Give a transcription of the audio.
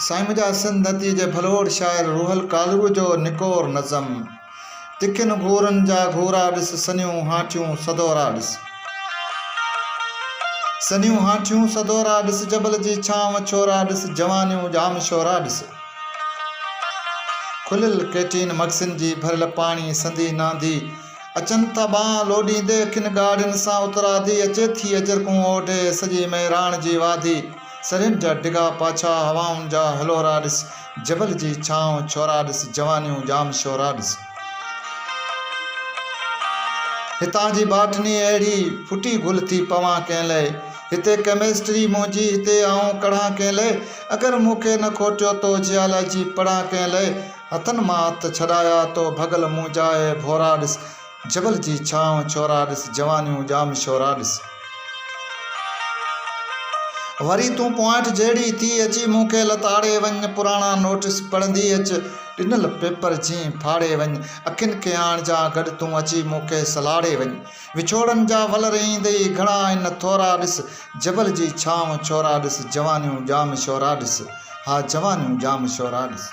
साईं मुंहिंजा सिंधती जे भलोड़ शाइर रूहल कालरू जो निकोर नज़म तिखिन घूरनि जा घूरा ॾिस सनियूं हाठियूं सदोरा ॾिस सनियूं हाठियूं सदोरा ॾिस जबल जी छांव छोरा ॾिस जवानियूं जाम शोरा ॾिस खुलियल केटीन मक्सिन जी भरियल पाणी संदी नांदी अचनि था बांह लोॾींदे खिन गाॾियुनि सां उतरादी अचे थी अजरकूं ओढे सॼी महिराण जी वादी सरियुनि जा डिघा पाछा हवाउनि जा हलोरा ॾिस जबल जी छांव छोरा ॾिस जवानियूं जाम शोरा ॾिस हितां जी बाटनी अहिड़ी फुटी गुल थी पवां कंहिं लाइ हिते केमिस्ट्री मुंहिंजी हिते आऊं कढ़ां कंहिं लाइ अगरि मूंखे न खोटियो तो जियालॉजी पढ़ां कंहिं लाइ हथनि मां हथ छॾाया तो भगल मूं जाए भोरा ॾिस जबल जी छांव छोरा ॾिस जवानियूं जाम शोरा ॾिस वरी तूं पॉइंट जहिड़ी थी अची मूंखे लताड़े वञ पुराणा नोटिस पढ़ंदी अचु ॾिनल पेपर जीअं फाड़े वञ अखियुनि खे आणिजा गॾु तूं अची मूंखे सलाड़े वञ विछोड़नि जा वलर ईंदे घणा आहिनि थोरा ॾिस जबल जी छांव छोरा ॾिस जवानियूं जाम शोरा ॾिस हा जवानियूं जाम शोरा ॾिस।